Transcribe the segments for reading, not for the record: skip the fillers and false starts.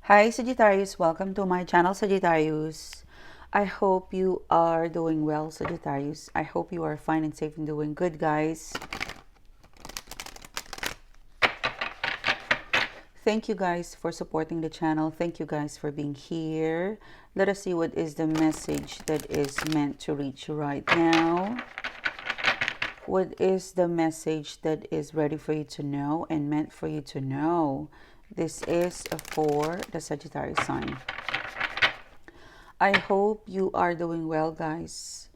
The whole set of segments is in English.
Hi Sagittarius, welcome to my channel Sagittarius. I hope you are doing well, Sagittarius. I hope you are fine and safe and doing good, guys. Thank you guys for supporting the channel. Thank you guys for being here. Let us see what is the message that is meant to reach you right now. What is the message that is ready for you to know and meant for you to know? This is for the Sagittarius sign. I hope you are doing well, guys.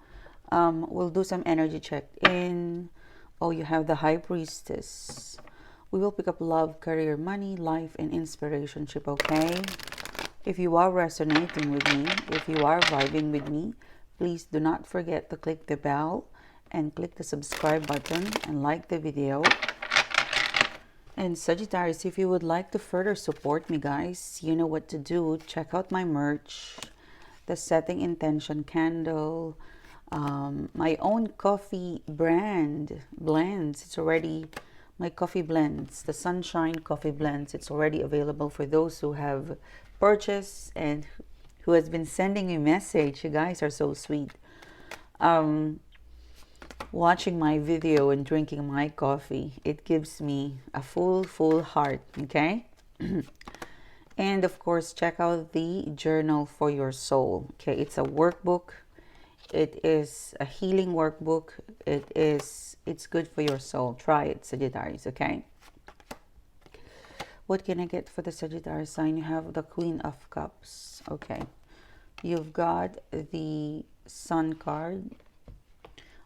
We'll do some energy check-in. Oh, you have the High Priestess. We will pick up love, career, money, life, and inspirationship, okay? If you are resonating with me, if you are vibing with me, please do not forget to click the bell and click the subscribe button and like the video. And Sagittarius, if you would like to further support me, guys, you know what to do. Check out my merch, the Setting Intention candle, my own coffee brand blends. It's already my coffee blends, the Sunshine coffee blends. It's already available for those who have purchased and who has been sending me message. You guys are so sweet. Watching my video and drinking my coffee, it gives me a full heart, okay? And of course, check out the journal for your soul. Okay, it's a workbook. It is a healing workbook. It's good for your soul. Try it, Sagittarius, okay? What can I get for the Sagittarius sign? You have the Queen of Cups. Okay. You've got the Sun card.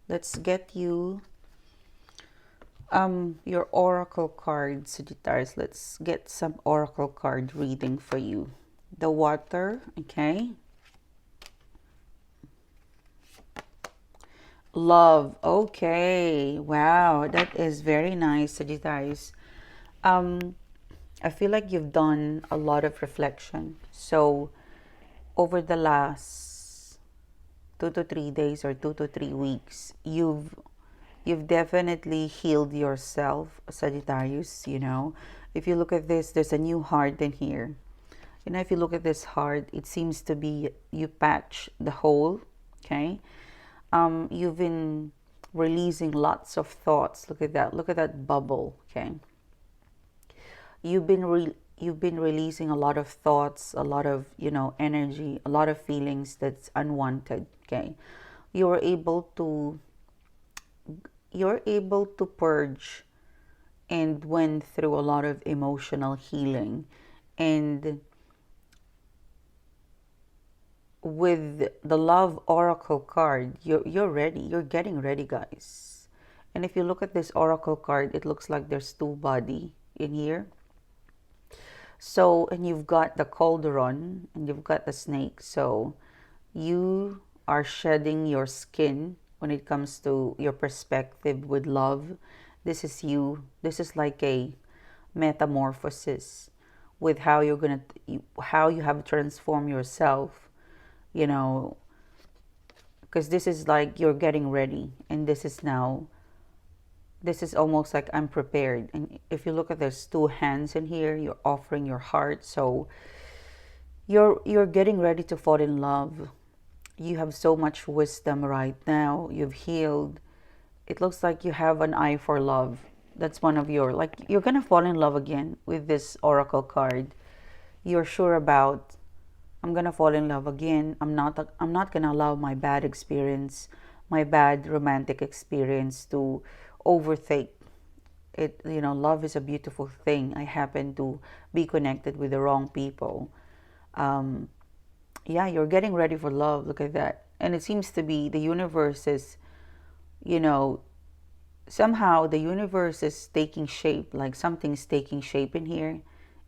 Let's get you your oracle card, Sagittarius. Let's get some oracle card reading for you. The Water, okay. Love, okay. Wow, that is very nice, Sagittarius. I feel like you've done a lot of reflection. So over the last 2 to 3 days or 2 to 3 weeks, you've definitely healed yourself, Sagittarius. You know, if you look at this, there's a new heart in here. You know, if you look at this heart, it seems to be you patch the hole, okay? You've been releasing lots of thoughts. Look at that bubble, okay? You've been releasing a lot of thoughts, a lot of, you know, energy, a lot of feelings that's unwanted, okay? You're able to purge and went through a lot of emotional healing. And with the Love Oracle card, you're ready. You're getting ready, guys. And if you look at this Oracle card, it looks like there's two body in here. So, and you've got the cauldron and you've got the snake. So you are shedding your skin when it comes to your perspective with love. This is you. This is like a metamorphosis with how you're gonna, how you have transformed yourself, you know, because this is like you're getting ready, and this is now, this is almost like I'm prepared. And if you look at, there's two hands in here, you're offering your heart. So you're getting ready to fall in love. You have so much wisdom right now. You've healed. It looks like you have an eye for love. That's one of your, like, you're gonna fall in love again with this oracle card. You're sure about, I'm gonna fall in love again. I'm not gonna allow my bad experience, my bad romantic experience to overtake it. You know, love is a beautiful thing. I happen to be connected with the wrong people. Yeah, you're getting ready for love. Look at that. And it seems to be the universe is, you know, somehow the universe is taking shape, like something's taking shape in here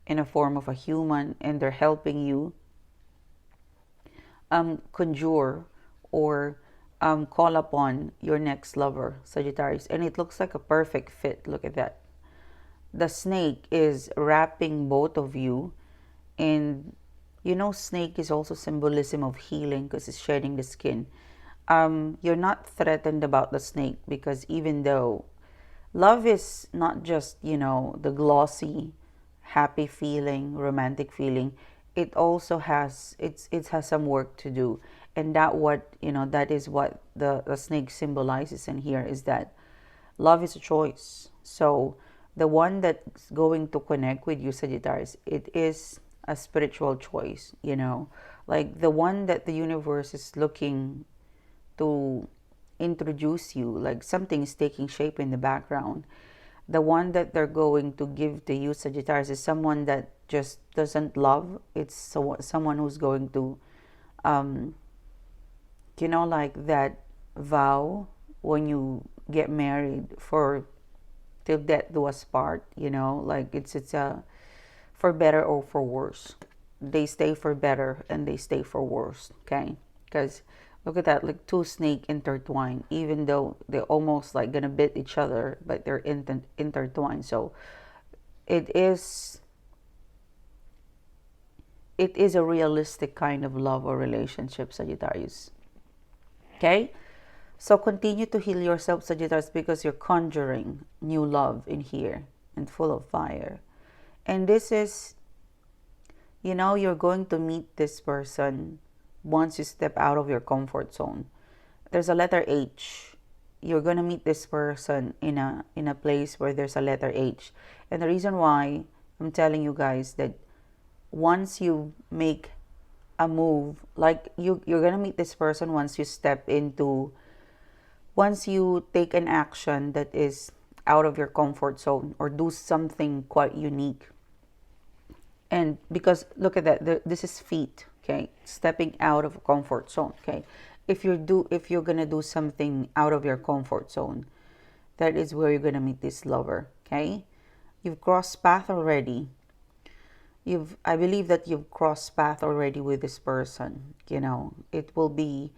in a form of a human, and they're helping you conjure or call upon your next lover, Sagittarius. And it looks like a perfect fit. Look at that. The snake is wrapping both of you. And you know, snake is also symbolism of healing because it's shedding the skin. You're not threatened about the snake, because even though love is not just, you know, the glossy, happy feeling, romantic feeling, it also has it has some work to do. And that what that is what the snake symbolizes in here, is that love is a choice. So the one that's going to connect with you, Sagittarius, it is a spiritual choice, like the one that the universe is looking to introduce you, like something is taking shape in the background. The one that they're going to give to you, Sagittarius, is someone that just doesn't love. It's someone who's going to, um, like that vow when you get married, for till death do us part. Like it's a for better or for worse. They stay for better and they stay for worse. Okay, because look at that, like two snake intertwined, even though they're almost like gonna bit each other, but they're intertwined. So it is a realistic kind of love or relationship, Sagittarius. Okay, so continue to heal yourself, Sagittarius, because you're conjuring new love in here and full of fire. And this is, you're going to meet this person once you step out of your comfort zone. There's a letter H. You're going to meet this person in a place where there's a letter H. And the reason why I'm telling you guys that once you make a move, like you're going to meet this person once you take an action that is out of your comfort zone or do something quite unique. And because look at that, this is feet, okay, stepping out of a comfort zone. Okay, if you're gonna do something out of your comfort zone, that is where you're gonna meet this lover. Okay, you've crossed path already. I believe that you've crossed path already with this person. It will be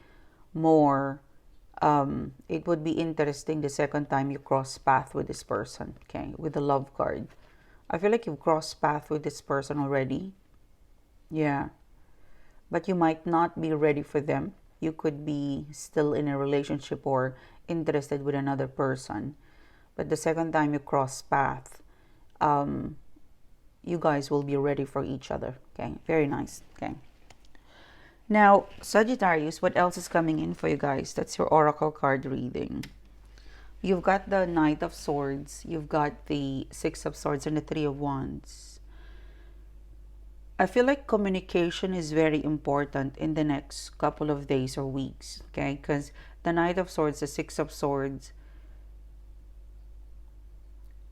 more, it would be interesting the second time you cross path with this person. Okay, with the love card, I feel like you've crossed path with this person already. Yeah, but you might not be ready for them. You could be still in a relationship or interested with another person. But the second time you cross path, you guys will be ready for each other. Okay, very nice. Okay. Now, Sagittarius, what else is coming in for you guys? That's your oracle card reading. You've got the Knight of Swords, you've got the Six of Swords, and the Three of Wands. I feel like communication is very important in the next couple of days or weeks, okay? Because the Knight of Swords, the Six of Swords,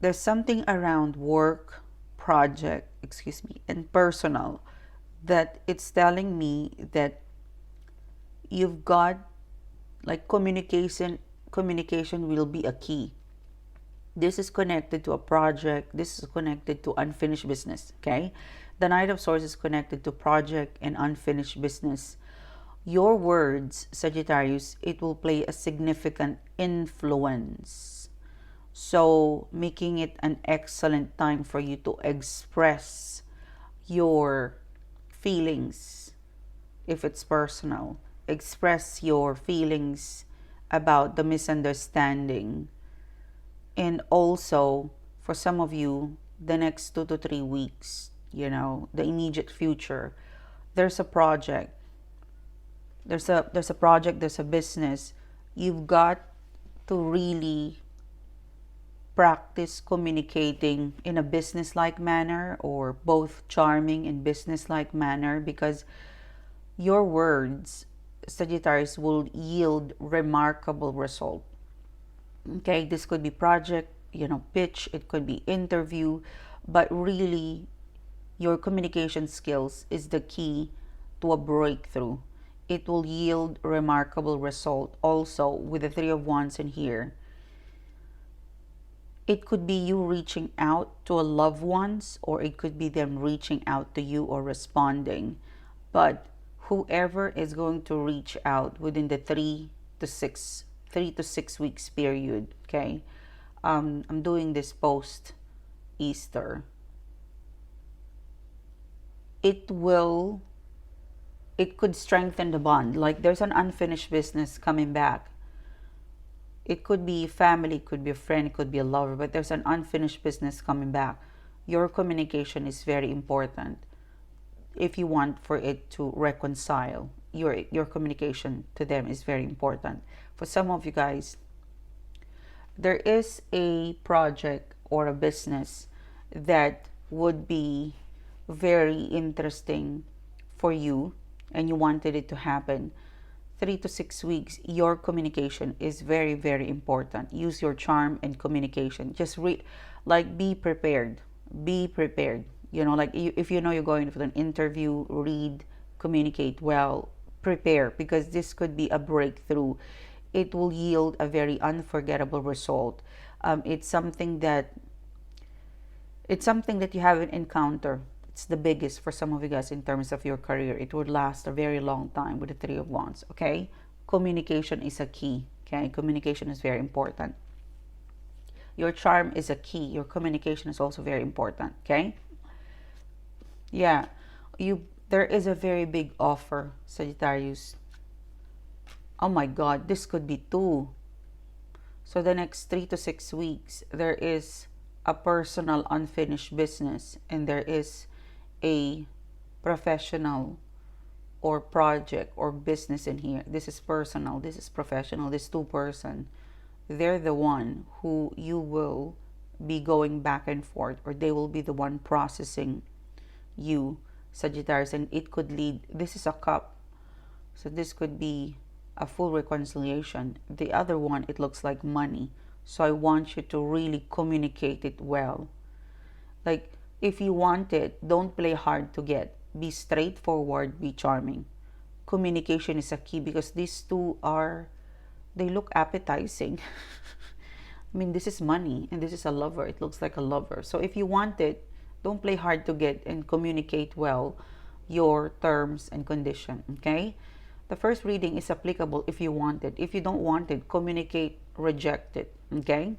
there's something around work, project, and personal that it's telling me that you've got like communication will be a key. This is connected to a project. This is connected to unfinished business, okay? The Knight of Swords is connected to project and unfinished business. Your words, Sagittarius, it will play a significant influence. So, making it an excellent time for you to express your feelings if it's personal. Express your feelings about the misunderstanding. And also, for some of you, the next 2 to 3 weeks, the immediate future, there's a project. There's a project, there's a business. You've got to really practice communicating in a business-like manner, or both charming and business-like manner, because your words, Sagittarius, will yield remarkable result. Okay, this could be project, pitch, it could be interview, but really your communication skills is the key to a breakthrough. It will yield remarkable result. Also, with the Three of Wands in here, it could be you reaching out to a loved ones, or it could be them reaching out to you or responding. But whoever is going to reach out within the 3 to 6 weeks period, okay? I'm doing this post Easter. It could strengthen the bond. Like there's an unfinished business coming back. It could be family, it could be a friend, it could be a lover, but there's an unfinished business coming back. Your communication is very important. if you want for it to reconcile. Your communication to them is very important. For some of you guys, there is a project or a business that would be very interesting for you and you wanted it to happen. 3 to 6 weeks, your communication is very, very important. Use your charm and communication. Just like be prepared. Be prepared. You know, like if you know you're going for an interview, read, communicate well, prepare, because this could be a breakthrough. It will yield a very unforgettable result. It's something that you haven't encountered. It's the biggest for some of you guys in terms of your career. It would last a very long time with the Three of Wands. Okay, communication is a key. Okay, communication is very important. Your charm is a key. Your communication is also very important. Okay. Yeah, there is a very big offer, Sagittarius. Oh my God, this could be two. So the next 3 to 6 weeks, there is a personal unfinished business and there is a professional or project or business in here. This is personal, this is professional, this two-person. They're the one who you will be going back and forth, or they will be the one processing you, Sagittarius, and it could lead, this is a cup, so this could be a full reconciliation. The other one, it looks like money. So I want you to really communicate it well. Like, if you want it, don't play hard to get. Be straightforward, be charming. Communication is a key because these two they look appetizing. I mean, this is money and this is a lover. It looks like a lover. So if you want it, don't play hard to get and communicate well your terms and condition, okay? The first reading is applicable if you want it. If you don't want it, communicate, reject it, okay?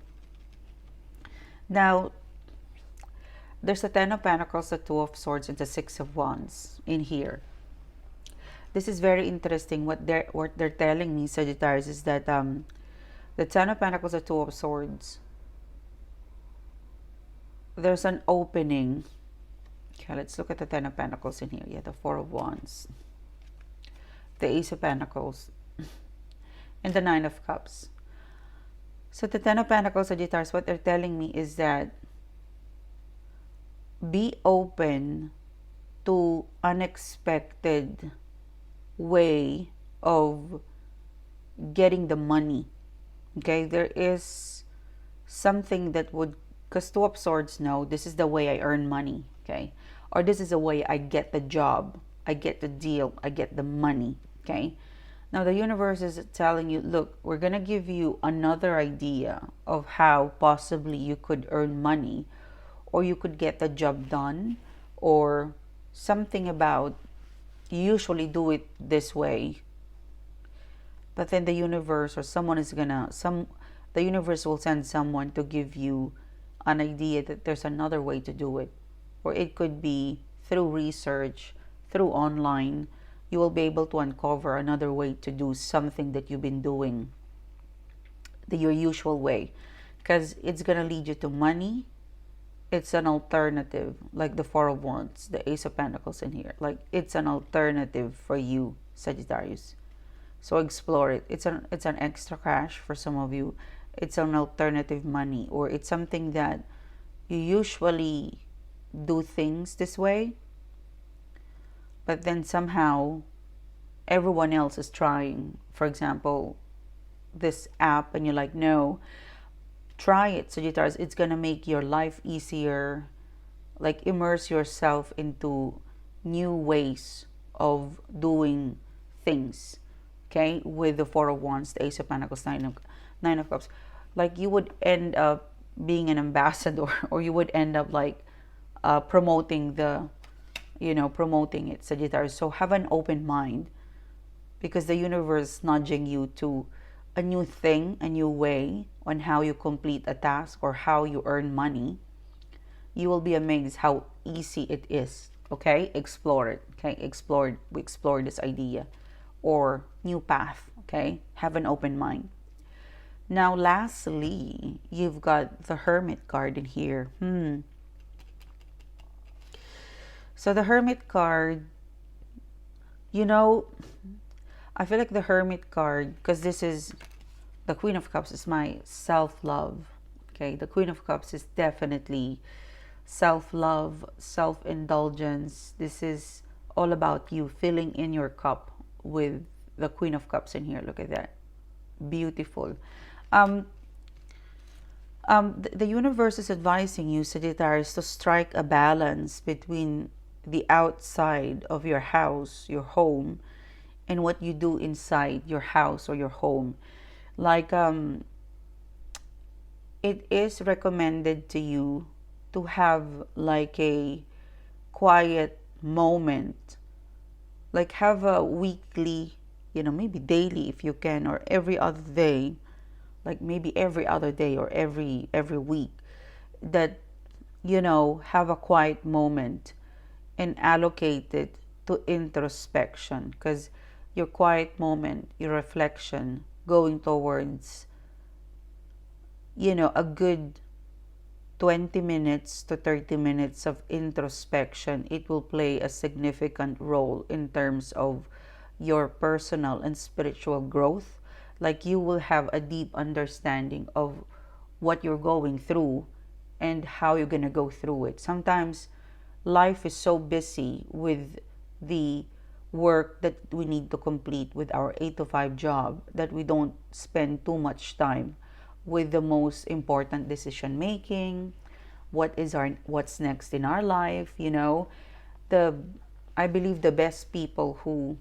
Now, there's a Ten of Pentacles, the Two of Swords, and the Six of Wands in here. This is very interesting. What they're telling me, Sagittarius, is that the Ten of Pentacles, the Two of Swords, there's an opening. Okay, let's look at the Ten of Pentacles in here. Yeah, the Four of Wands, the Ace of Pentacles, and the Nine of Cups. So the Ten of Pentacles, Sagittarius, what they're telling me is that be open to unexpected way of getting the money. Okay, there is something that would, because Two of Swords, no, this is the way I earn money, okay? Or this is the way I get the job, I get the deal, I get the money, okay? Now the universe is telling you, look, we're going to give you another idea of how possibly you could earn money, or you could get the job done, or something about you usually do it this way. But then the universe, or someone is gonna, the universe will send someone to give you an idea that there's another way to do it. Or it could be through research, through online, you will be able to uncover another way to do something that you've been doing your usual way, because it's gonna lead you to money. It's an alternative, like the Four of Wands, the Ace of Pentacles in here. Like, it's an alternative for you, Sagittarius. So explore it. It's an extra cash for some of you. It's an alternative money, or it's something that you usually do things this way, but then somehow everyone else is trying. For example, this app, and you're like, no, try it, Sagittarius. It's gonna make your life easier. Like, immerse yourself into new ways of doing things, okay? With the Four of Wands, the Ace of Pentacles, Nine of Cups, like, you would end up being an ambassador, or you would end up like promoting promoting it, Sagittarius. So have an open mind, because the universe is nudging you to a new thing, a new way on how you complete a task or how you earn money. You will be amazed how easy it is, okay? Explore it, okay? We explore this idea or new path, okay? Have an open mind. Now, lastly, you've got the Hermit card in here. So the Hermit card, you know, I feel like the Hermit card, because this is the Queen of Cups, is my self-love. Okay, the Queen of Cups is definitely self-love, self-indulgence. This is all about you filling in your cup with the Queen of Cups in here. Look at that. Beautiful. Um, the universe is advising you, Sagittarius, to strike a balance between the outside of your house, your home, and what you do inside your house or your home. Like, it is recommended to you to have like a quiet moment, like have a weekly, maybe daily if you can, or every other day, like maybe every other day or every week, that have a quiet moment and allocate it to introspection, because your quiet moment, your reflection, going towards a good 20 minutes to 30 minutes of introspection, it will play a significant role in terms of your personal and spiritual growth. Like, you will have a deep understanding of what you're going through and how you're going to go through it. Sometimes life is so busy with the work that we need to complete with our 8 to 5 job that we don't spend too much time with the most important decision making, what's next in our life. The I believe the best people who,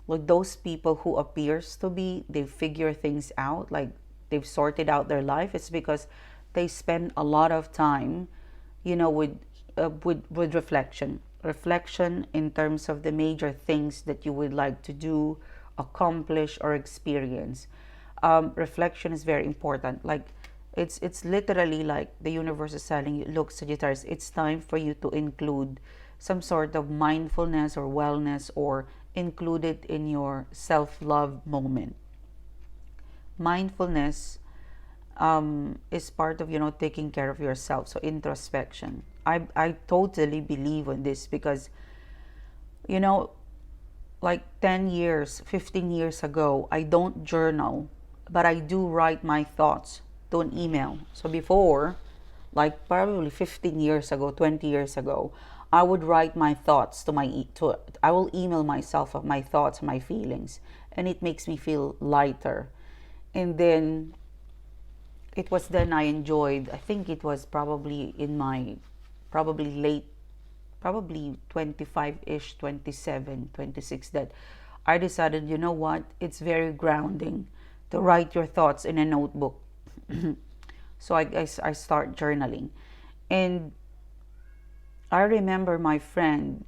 like those people who appears to be, they figure things out, like they've sorted out their life, it's because they spend a lot of time with reflection in terms of the major things that you would like to do, accomplish, or experience. Reflection is very important. Like, it's literally like the universe is telling you, look, Sagittarius, it's time for you to include some sort of mindfulness or wellness, or include it in your self-love moment. Mindfulness is part of taking care of yourself. So introspection, I totally believe in this, because like 10 years, 15 years ago, I don't journal, but I do write my thoughts to an email. So before, like probably 15 years ago, 20 years ago, I would write my thoughts I will email myself of my thoughts, my feelings, and it makes me feel lighter. And then it was then I enjoyed, I think it was probably in my late, probably 25-ish, 27, 26, that I decided, you know what, it's very grounding to write your thoughts in a notebook. So I start journaling. And I remember my friend,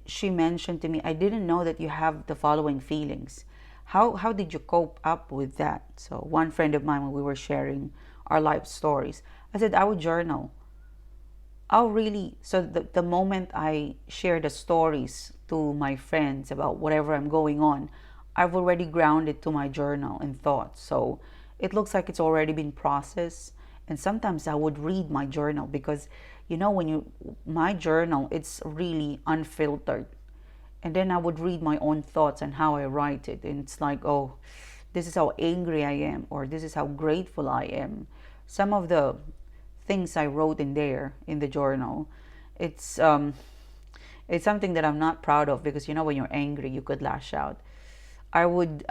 she mentioned to me, I didn't know that you have the following feelings. How did you cope up with that? So one friend of mine, when we were sharing our life stories, I said I would journal. Oh, really? So the moment I share the stories to my friends about whatever I'm going on, I've already grounded to my journal and thoughts. So it looks like it's already been processed. And sometimes I would read my journal, because my journal, it's really unfiltered. And then I would read my own thoughts and how I write it. And it's like, oh, this is how angry I am, or this is how grateful I am. Some of the things I wrote in there in the journal, it's something that I'm not proud of, because when you're angry, you could lash out. I would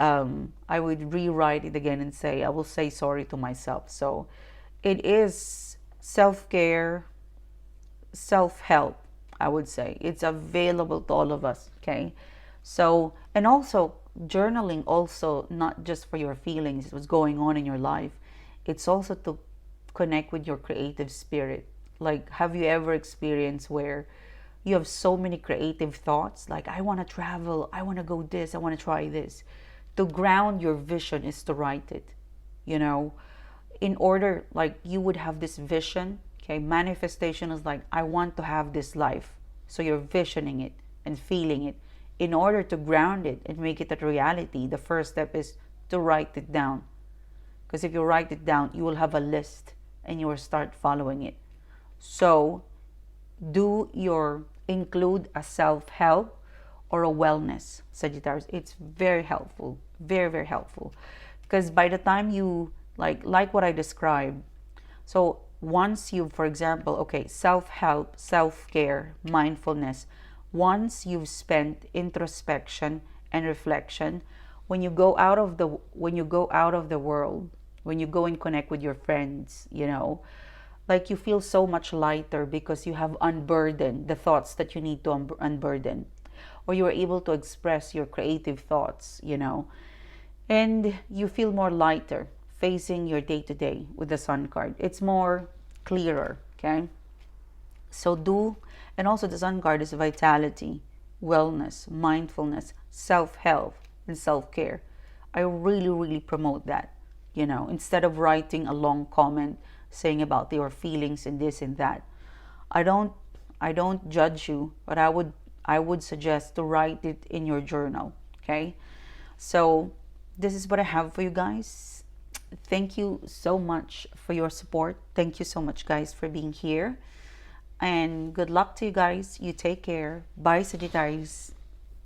rewrite it again and say, I will say sorry to myself. So it is self-care, self-help, I would say. It's available to all of us, okay? So, and also journaling, also not just for your feelings, what's going on in your life, it's also to connect with your creative spirit. Like, have you ever experienced where you have so many creative thoughts, like, I want to travel, I want to go this, I want to try this? To ground your vision is to write it, in order, like, you would have this vision. Okay, manifestation is like, I want to have this life. So you're visioning it and feeling it. In order to ground it and make it a reality, the first step is to write it down. Because if you write it down, you will have a list and you will start following it. So do your include a self-help or a wellness, Sagittarius. It's very helpful, very, very helpful. Because by the time you, like what I described, so once you, for example, okay, self-help, self-care, mindfulness, once you've spent introspection and reflection, when you go out of the world, when you go and connect with your friends, you know, like you feel so much lighter because you have unburdened the thoughts that you need to unburden, or you are able to express your creative thoughts, you know, and you feel more lighter facing your day to day with the Sun card. It's more clearer, okay? So and also the Sun card is vitality, wellness, mindfulness, self-help, and self-care. I really, really promote that, you know, instead of writing a long comment saying about your feelings and this and that. I don't judge you, but I would suggest to write it in your journal, okay? So this is what I have for you guys. Thank you so much for your support. Thank you so much, guys, for being here. And good luck to you guys. You take care. Bye, Sagittarius.